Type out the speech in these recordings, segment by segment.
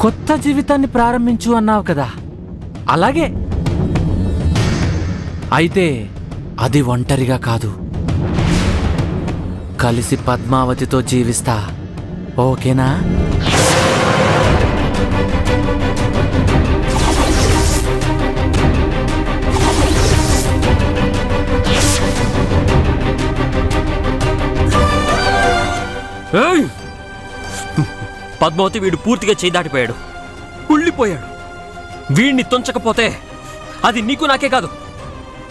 కొత్త జీవితాన్ని ప్రారంభించు అన్నావు కదా, అలాగే. అయితే అది ఒంటరిగా కాదు, కలిసి పద్మావతితో జీవిస్తా. ఓకేనా? పద్మావతి వీడు పూర్తిగా చేయి దాటిపోయాడు, కుళ్ళిపోయాడు. వీడిని తుంచకపోతే అది నీకు నాకే కాదు,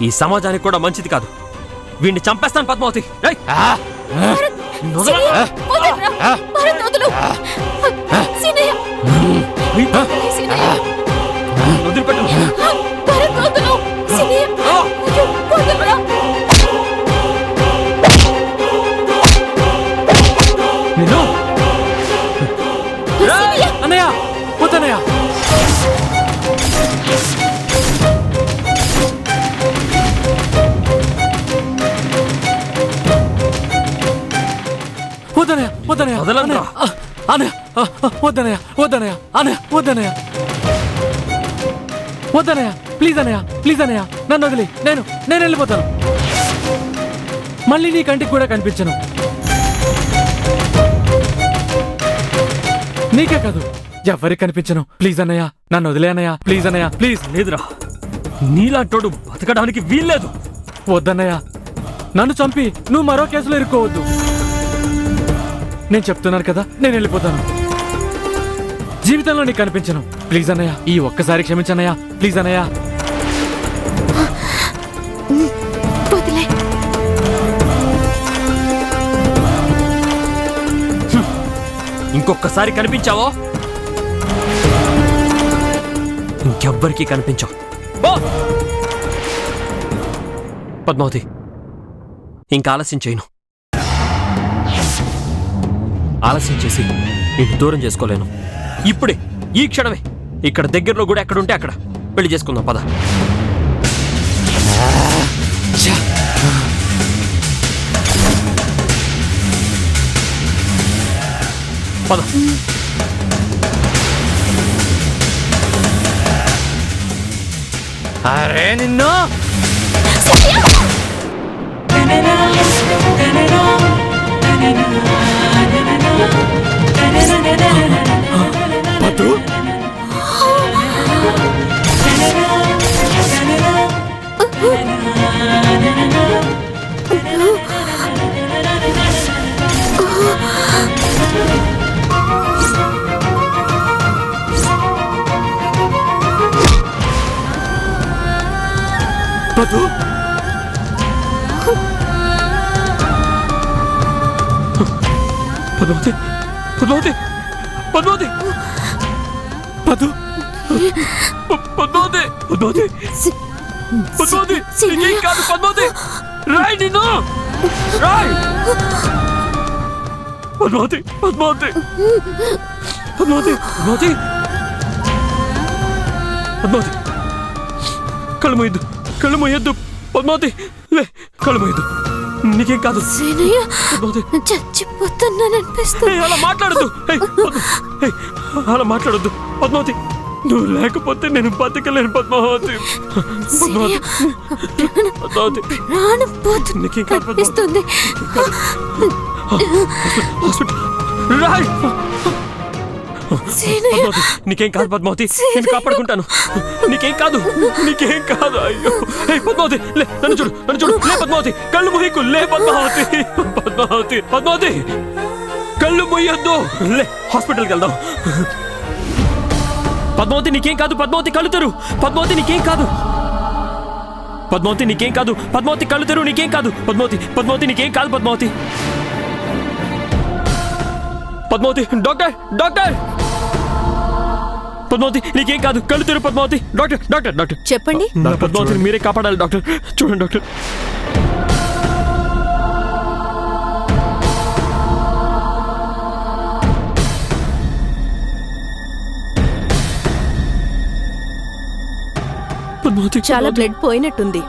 ఈ సమాజానికి కూడా మంచిది కాదు. వీడిని చంపేస్తాను పద్మావతి. అన్నయ్య వద్దన్నయ్య, వద్దన్నయ్య వద్దన్నయ్య వదలండి. అన్నయ్య వద్దన్నయ్య వద్దన్నయ్య అన్నయ్య వద్దన్నయ్య వద్దన్నయ్య, ప్లీజ్ అన్నయ్య, ప్లీజ్ అన్నయ్య, నన్ను వదిలి నేను వెళ్ళిపోతాను. మళ్ళీ నీ కంటికి కూడా కనిపించను. నీకే కాదు ఎవరికి కనిపించను. ప్లీజ్ అన్నయ్య, నన్ను వదిలే అన్నయ్య, ప్లీజ్ అన్నయ్య, ప్లీజ్. లేదురా, నీలాంటోడు బతకడానికి వీల్లేదు. వద్దన్నయ్య, నన్ను చంపి నువ్వు మరో కేసులో ఇరుక్కోవద్దు. నేను చెప్తున్నాను కదా, నేను వెళ్ళిపోతాను. జీవితంలో నీకు కనిపించను. ప్లీజ్ అన్నయ్య, ఈ ఒక్కసారి క్షమించన్నయ్య, ప్లీజ్ అన్నయ్య. ఇంకొకసారి కనిపించావో ఇంకెవ్వరికీ కనిపించావు. పద్మావతి, ఇంకా ఆలస్యం చేయను. ఆలస్యం చేసి నిన్ను దూరం చేసుకోలేను. ఇప్పుడే, ఈ క్షణమే, ఇక్కడ దగ్గరలో కూడా ఎక్కడుంటే అక్కడ పెళ్లి చేసుకుందాం. పద. పద. అరే నిన్ను పద్దు, పద్దు, పద్మావతి, పద్మావతి, పద్మావతి, పద్దు, పద్మావతి, పద్మావతి, పద్మావతి, నీకేం కాదు పద్మావతి. రాయ్ నిన్ను, రాయ్. పద్మావతి, పద్మావతి, పద్మావతి, పద్మావతి, పద్మావతి, కళ్ళు మూయొద్దు, కళ్ళు మూయొద్దు. పద్మావతి, లే, కళ్ళు మూయొద్దు. నీకేం కాదు. చచ్చిపోతాననిపిస్తుంది. అలా మాట్లాడద్దు, అలా మాట్లాడద్దు పద్మావతి. నువ్వు లేకపోతే నేను బతకలేను పద్మావతి. పద్మావతి, నీకేం కాదు పద్మావతి. రాయ్. పద్మావతి, నీకేం కాదు పద్మావతి, నేను కాపాడుకుంటాను. నీకేం కాదు, నీకేం కాదు. అయ్యో పద్మావతి, లే, నన్ను చూడు, నన్ను చూడు. లే పద్మావతి, కళ్ళు మూయకు. లే పద్మావతి, పద్మావతి, పద్మావతి, కళ్ళు మూయొద్దు. లే, హాస్పిటల్కి వెళ్దాం. పద్మావతి, నీకేం కాదు. పద్మావతి, కళ్ళు తెరు. పద్మావతి, నీకేం కాదు. పద్మావతి, నీకేం కాదు. పద్మావతి, కళ్ళు తెరు. నీకేం కాదు. పద్మావతి, పద్మావతి, నీకేం కాదు. Padmavati, Padmavati, doctor, doctor. పద్మావతి, నీకేం కాదు. కళ్ళు తెరు. Padmavati, doctor, doctor, doctor. చెప్పండి. పద్మావతిని మీరే కాపాడాలి డాక్టర్. చూడండి డాక్టర్. పద్మావతి, చాలా బ్లడ్ పోయినట్టుంది.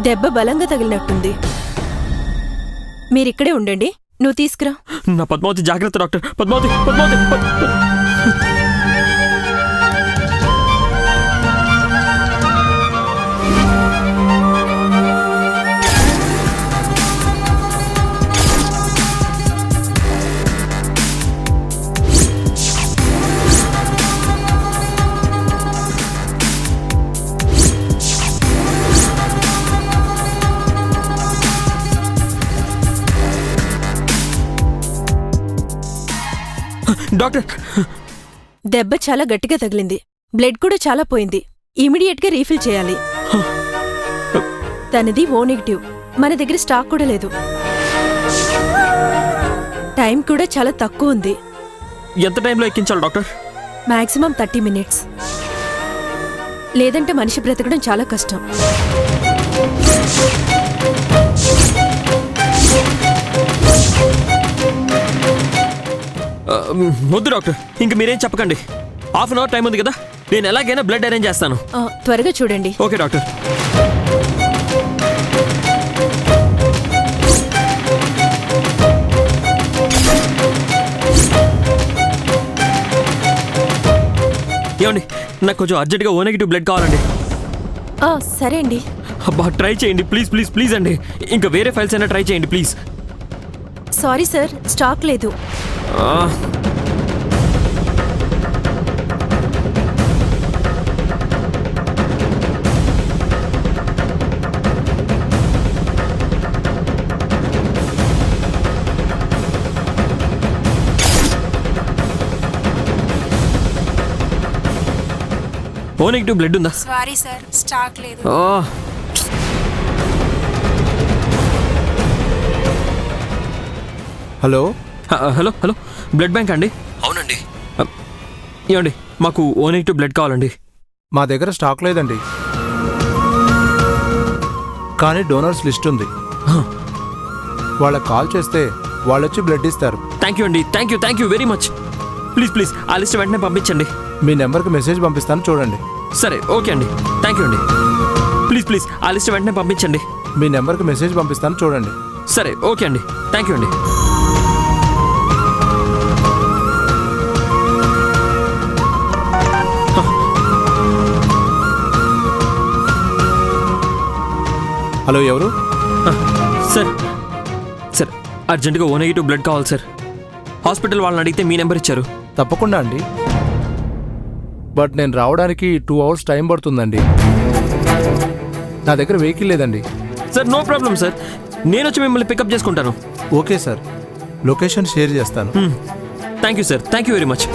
దెబ్బ బలంగా తగిలినట్టుంది. మీరిక్కడే ఉండండి, నువ్వు తీసుకురా. నా పద్మావతి జాగ్రత్త డాక్టర్. పద్మావతి పద్మావతి డాక్టర్. దెబ్బ చాలా గట్టిగా తగిలింది. బ్లడ్ కూడా చాలా పోయింది. ఇమీడియట్ గా రీఫిల్ చేయాలి. తనది ఓ నెగిటివ్. మన దగ్గర స్టాక్ కూడా లేదు. టైం కూడా చాలా తక్కువ ఉంది. ఎంత టైంలో ఎక్కించాలి డాక్టర్? Maximum 30 minutes. లేదంటే మనిషి బ్రతకడం చాలా కష్టం. వద్దు డాక్టర్, ఇంక మీరేం చెప్పకండి. హాఫ్ అన్ అవర్ టైం ఉంది కదా, నేను ఎలాగైనా బ్లడ్ అరేంజ్ చేస్తాను. త్వరగా చూడండి. Okay doctor. ఏమండి, నాకు కొంచెం అర్జెంట్గా ఓ నెగిటివ్ బ్లడ్ కావాలండి. సరే అండి. అబ్బా ట్రై చేయండి ప్లీజ్ ప్లీజ్ ప్లీజ్ అండి. ఇంకా వేరే ఫైల్స్ అయినా ట్రై చేయండి ప్లీజ్. సారీ సార్, స్టాక్ లేదు. ఓ నెగిటివ్ బ్లడ్ ఉందా? సారీ సార్, స్టాక్ లేదు. Hello hello hello, blood bank అండి? అవునండి. ఏమండి, మాకు ఓ నెగిటివ్ బ్లడ్ కావాలండి. మా దగ్గర స్టాక్ లేదండి, కానీ డోనర్స్ లిస్ట్ ఉంది. వాళ్ళకి కాల్ చేస్తే వాళ్ళొచ్చి బ్లడ్ ఇస్తారు. థ్యాంక్ యూ అండి, thank you very much. Please please ఆ లిస్ట్ వెంటనే పంపించండి. మీ నెంబర్కి మెసేజ్ పంపిస్తాను చూడండి. సరే ఓకే అండి, థ్యాంక్ యూ అండి. ప్లీజ్ ప్లీజ్ ఆ లిస్ట్ వెంటనే పంపించండి. మీ నెంబర్కి మెసేజ్ పంపిస్తాను చూడండి. సరే ఓకే అండి, థ్యాంక్ యూ అండి. హలో, ఎవరు? సార్ సార్, అర్జెంటుగా ఓ నెగిటివ్ బ్లడ్ కావాలి సార్. హాస్పిటల్ వాళ్ళని అడిగితే మీ నెంబర్ ఇచ్చారు. తప్పకుండా అండి, బట్ నేను రావడానికి 2 అవర్స్ టైం పడుతుందండి. నా దగ్గర వెహికల్ లేదండి. సార్ నో ప్రాబ్లం సార్, నేను వచ్చి మిమ్మల్ని పికప్ చేసుకుంటాను. ఓకే సార్, లొకేషన్ షేర్ చేస్తాను. Thank you sir, thank you very much.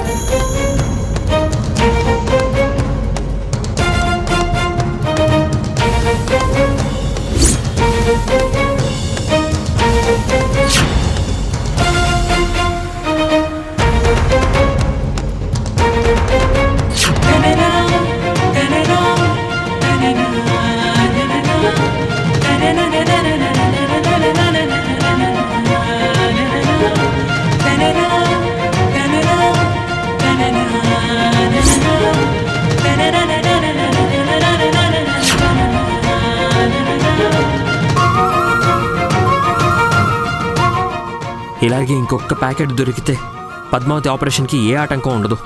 ఇలాగే ఇంకొక ప్యాకెట్ దొరికితే పద్మావతి ఆపరేషన్కి ఏ ఆటంకం ఉండదు.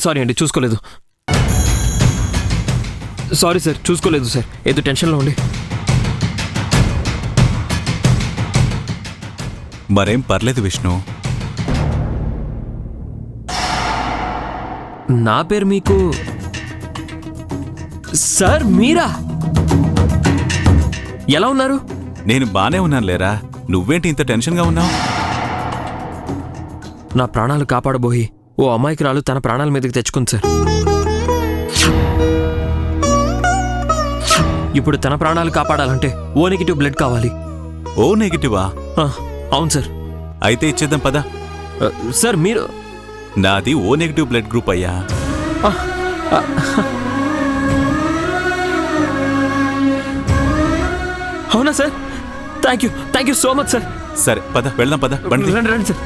సారీ అండి చూసుకోలేదు. సారీ సార్, చూసుకోలేదు సార్, ఏదో టెన్షన్లో ఉండి. మరేం పర్లేదు విష్ణు. నా పేరు మీకు సార్ మీరా? ఎలా ఉన్నారు? నేను బానే ఉన్నాను లేరా, నువ్వేంటి ఇంత టెన్షన్గా ఉన్నావు? నా ప్రాణాలు కాపాడబోయి ఓ అమాయకురాలు తన ప్రాణాల మీదకి తెచ్చుకుంది సార్. ఇప్పుడు తన ప్రాణాలు కాపాడాలంటే ఓ నెగిటివ్ బ్లడ్ కావాలి. ఓ నెగిటివా? అవును సార్. అయితే ఇచ్చేద్దాం పదా. సార్ మీరు? నాది ఓ నెగిటివ్ బ్లడ్ గ్రూప్ అయ్యా. అవునా sir? Thank you so much sir. సరే పద వెళ్దాం, పద బండి. రండి సార్.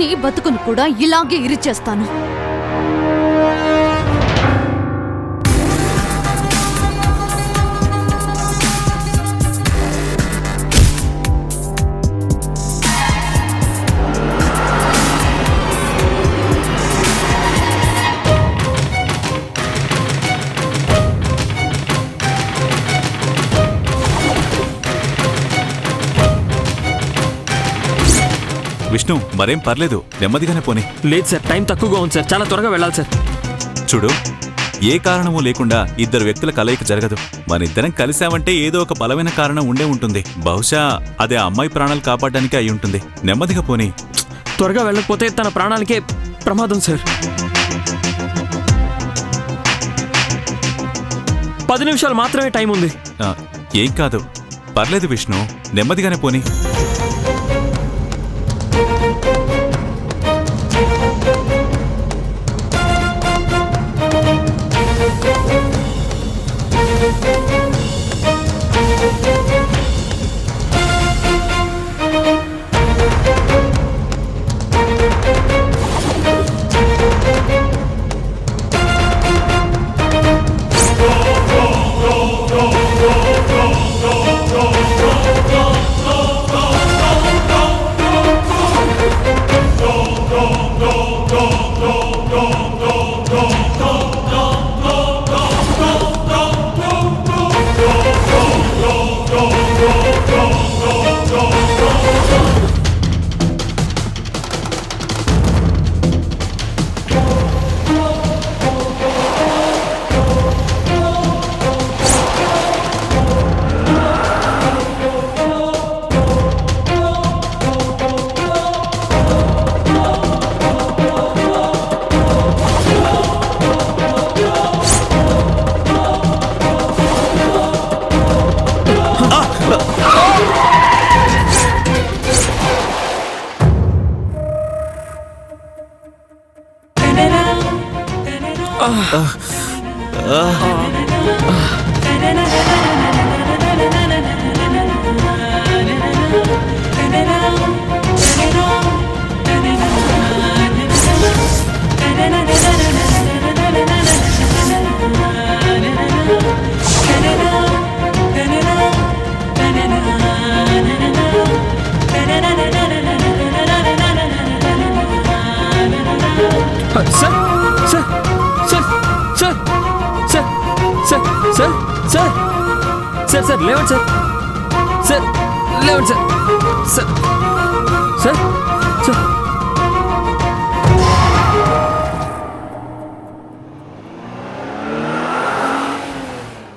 నీ బతుకును కూడా ఇలాగే ఇరిచేస్తాను. విష్ణు మరేం పర్లేదు, నెమ్మదిగానే పోనీ. లేదు సార్, టైం తక్కువగా ఉంది సార్, చాలా త్వరగా వెళ్ళాలి సార్. చూడు, ఏ కారణమూ లేకుండా ఇద్దరు వ్యక్తుల కలయిక జరగదు. మనిద్దరం కలిశామంటే ఏదో ఒక బలమైన కారణం ఉండే ఉంటుంది. బహుశా అదే ఆ అమ్మాయి ప్రాణాలు కాపాడడానికి అయి ఉంటుంది. నెమ్మదిగా పోనీ. త్వరగా వెళ్ళకపోతే తన ప్రాణాలకే ప్రమాదం సార్. 10 నిమిషాలు మాత్రమే టైం ఉంది. ఏం కాదు, పర్లేదు విష్ణు, నెమ్మదిగానే పోనీ. సార్ లేవండి సార్. సార్ లేవండి sir. Sir sir sir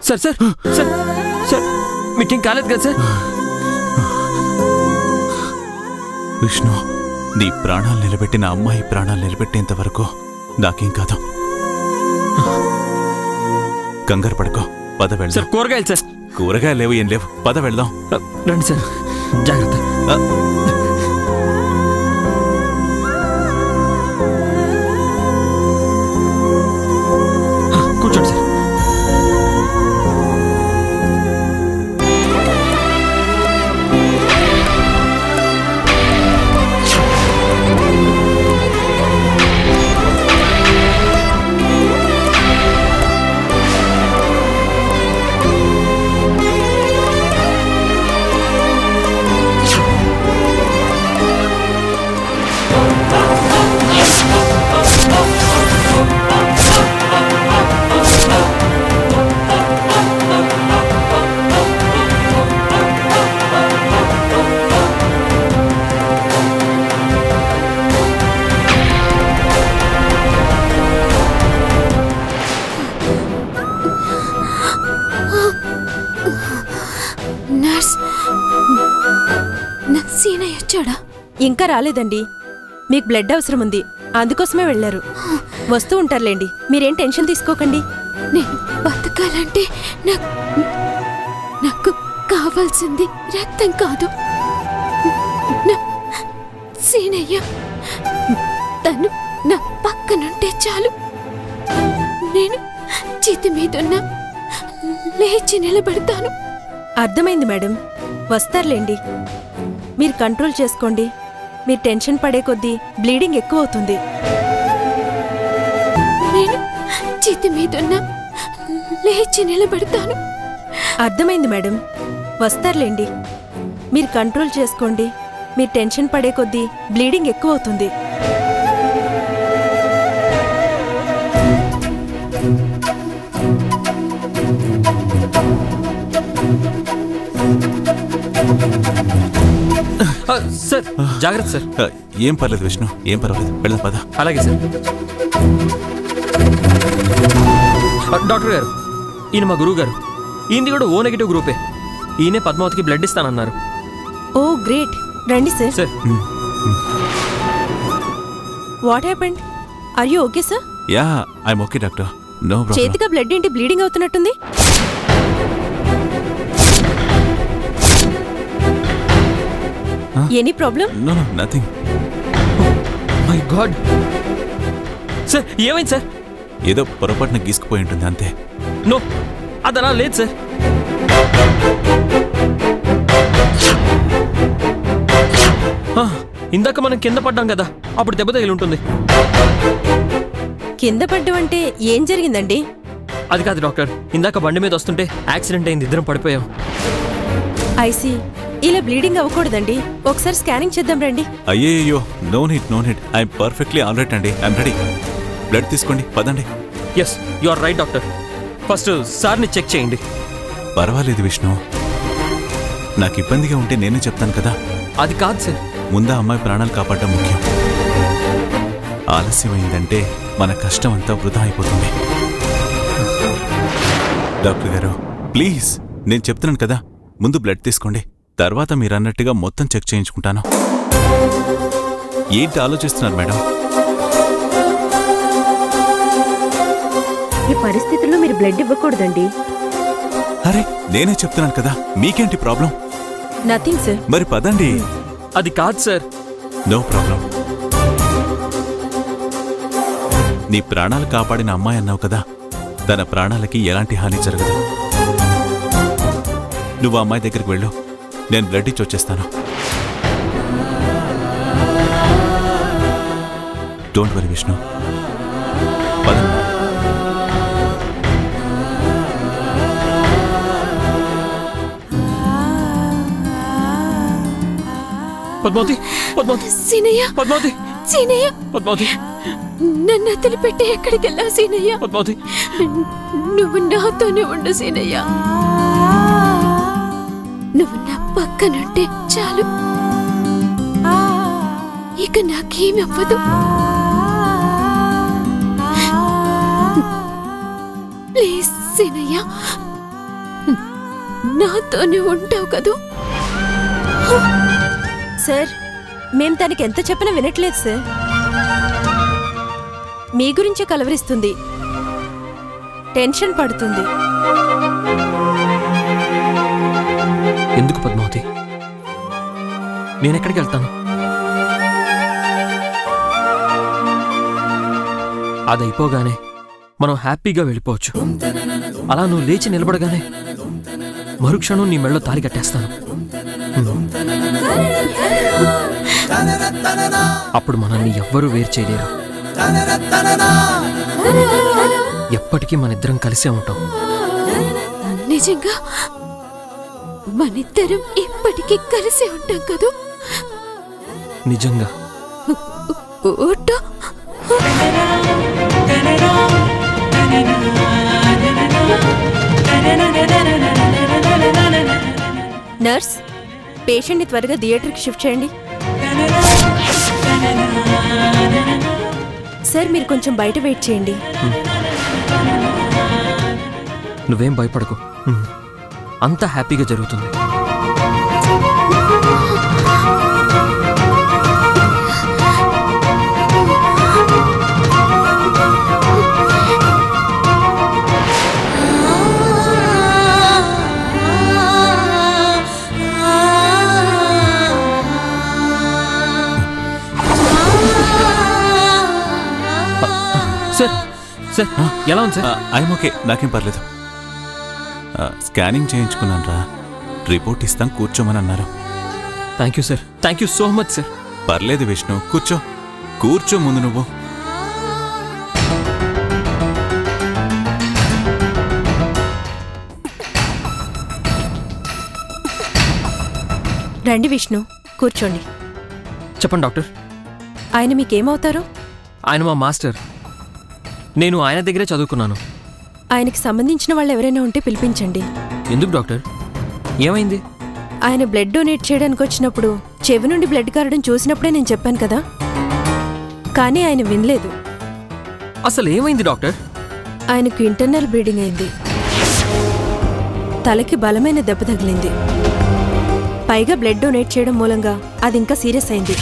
sir sir sir sir మీకేం కాలేదు కదా సార్? విష్ణు, నీ ప్రాణాలు నిలబెట్టిన అమ్మాయి ప్రాణాలు నిలబెట్టేంత వరకు నాకేం కాదు. కంగారు పడుకో, పద వెళ్దాం. సార్ కూరగాయలు సార్. కూరగాయలు లేవు, ఏం లేవు, పద వెళ్దాం. రండి సార్, జాగ్రత్త. కూర్చోండి సార్. సీనయ్య వచ్చాడా? ఇంకా రాలేదండి. మీకు బ్లడ్ అవసరం ఉంది, అందుకోసమే వెళ్ళారు. వస్తూ ఉంటారులేండి, మీరేం టెన్షన్ తీసుకోకండి. నేను బతకాలంటే నాకు కావాల్సింది రక్తం కాదు, సీనయ్య. తను నా పక్కనుంటే చాలు, నేను చేతి మీదున్న లేచి నిలబడతాను. అర్థమైంది మేడం, వస్తారులేండి. మీరు కంట్రోల్ చేసుకోండి. మీరు టెన్షన్ పడే కొద్దీ బ్లీడింగ్ ఎక్కువ అవుతుంది. నేను చేతి మీదున్న లేచి నిలబడతాను. అర్థమైంది మేడం, వస్తారులేండి. మీరు కంట్రోల్ చేసుకోండి. మీరు టెన్షన్ పడే కొద్దీ బ్లీడింగ్ ఎక్కువ అవుతుంది. సార్ జాగ్రత్త సార్. ఏం పర్లేదు విష్ణు, ఏం పర్వాలేదు, వెళ్దాం పద. అలాగే సార్. డాక్టర్ గారు, ఈయన మా గురువు గారు. ఈయనది కూడా ఓ నెగిటివ్ గ్రూపే. ఈయనే పద్మావతికి బ్లడ్ ఇస్తానన్నారు. ఓ గ్రేట్, రండి sir. Sir what happened? Are you okay sir? Yeah I'm okay doctor, no problem. చేతిగా బ్లడ్ ఏంటి బ్లీడింగ్ అవుతున్నట్టుంది? Any problem? No no nothing. My God. Sir ఏమైంది సార్? ఏదో పొరపాటున గీసుకుపోయి ఉంటుంది అంతే. నో, అదలా లేదు సార్. ఇందాక మనం కింద పడ్డాం కదా, అప్పుడు దెబ్బ తగిలి ఉంటుంది. కింద పడ్డం అంటే ఏం జరిగిందండి? అది కాదు డాక్టర్, ఇందాక బండి మీద వస్తుంటే యాక్సిడెంట్ అయింది, ఇద్దరం పడిపోయాం. ఐసీ, ఇలా బ్లీడింగ్ అవ్వకూడదండి. ఒకసారి స్కానింగ్ చేద్దాం రండి. అయ్యో no need I'm perfectly all right అండి, ఐఎమ్ రెడీ. బ్లడ్ తీసుకోండి, పదండి. Yes, you are right doctor. First సార్ని చెక్ చేయండి. పర్వాలేదు విష్ణు, నాకు ఇబ్బందిగా ఉంటే నేనే చెప్తాను కదా. అది కాదు సార్. ముందా అమ్మాయి ప్రాణాలు కాపాడటం ముఖ్యం. ఆలస్యమైందంటే మన కష్టం అంతా వృధా అయిపోతుంది. డాక్టర్ గారు ప్లీజ్, నేను చెప్తున్నాను కదా, ముందు బ్లడ్ తీసుకోండి, తర్వాత మీరన్నట్టుగా మొత్తం చెక్ చేయించుకుంటాను. ఏంటి ఆలోచిస్తున్నారు మేడం? ఈ పరిస్థితుల్లో మీరు బ్లడ్ ఇవ్వకూడదండి. అరే నేనే చెప్తున్నాను కదా, మీకేంటి ప్రాబ్లం? Nothing sir. మరి పదండి. అది కాదు సార్. No problem. నీ ప్రాణాలు కాపాడిన అమ్మాయి అన్నావు కదా, తన ప్రాణాలకి ఎలాంటి హాని జరగదు. నువ్వు ఆ అమ్మాయి దగ్గరికి వెళ్ళు, నేను బ్లడ్ ఇచ్చి వచ్చేస్తాను. డోంట్ వరీ విష్ణు, పదండి. పద్మావతి, పద్మావతి, సీనయ్య, పద్మావతి, సీనయ్య, పద్మావతి, నన్ను వదిలిపెట్టి ఎక్కడికి వెళ్ళావు సీనయ్య? పద్మావతి, నువ్వు నాతోనే ఉండు సీనయ్య. నువ్వు నా పక్కనుంటే చాలు, ఇక నాకేమి అవ్వదు. ప్లీజ్ సీనయ్య, నాతోనే ఉంటావు కదూ? సార్, మేం తనకి ఎంత చెప్పినా వినట్లేదు సార్. మీ గురించే కలవరిస్తుంది, టెన్షన్ పడుతుంది. ఎందుకు పద్మావతి? నేనెక్కడికి వెళ్తాను? అదైపోగానే మనం హ్యాపీగా వెళ్ళిపోవచ్చు. అలా నువ్వు లేచి నిలబడగానే మరుక్షణం నీ మెళ్ళో తాళి కట్టేస్తాను. అప్పుడు మనల్ని ఎవ్వరూ వేరు చేయలేరు. ఎప్పటికీ మనిద్దరం కలిసే ఉంటాం. నిజంగా మనిద్దరం ఎప్పటికీ కలిసే ఉంటాం కదూ? నిజంగా. ఓటో నర్స్, పేషెంట్ని త్వరగా థియేటర్కి షిఫ్ట్ చేయండి. సార్, మీరు కొంచెం బయట వెయిట్ చేయండి. నువ్వేం భయపడకు, అంతా హ్యాపీగా జరుగుతుంది. సార్ ఎలా ఉంది సార్? ఐఎమ్ ఓకే, నాకేం పర్లేదు. స్కానింగ్ చేయించుకున్నాను రా. రిపోర్ట్ ఇస్తాం, కూర్చోమని అన్నారు. Thank you sir, thank you so much sir. పర్లేదు విష్ణు, కూర్చో. కూర్చో ముందు నువ్వు. రండి విష్ణు, కూర్చోండి. చెప్పండి డాక్టర్. ఆయన మీకేమవుతారు? ఆయన మా మాస్టర్. నేను ఆయన దగ్గరే చదువుకున్నాను. ఆయనకి సంబంధించిన వాళ్ళు ఎవరైనా ఉంటే పిలిపించండి. ఎందుకు డాక్టర్? ఏమైంది? ఆయన బ్లడ్ డొనేట్ చేయడానికి వచ్చినప్పుడు చెవి నుండి బ్లడ్ కారడం చూసినప్పుడే నేను చెప్పాను కదా, కానీ ఆయన వినలేదు. అసలు ఏమైంది డాక్టర్? ఆయనకు ఇంటర్నల్ బ్లీడింగ్ అయింది. తలకి బలమైన దెబ్బ తగిలింది. పైగా బ్లడ్ డొనేట్ చేయడం మూలంగా అది ఇంకా సీరియస్ అయింది.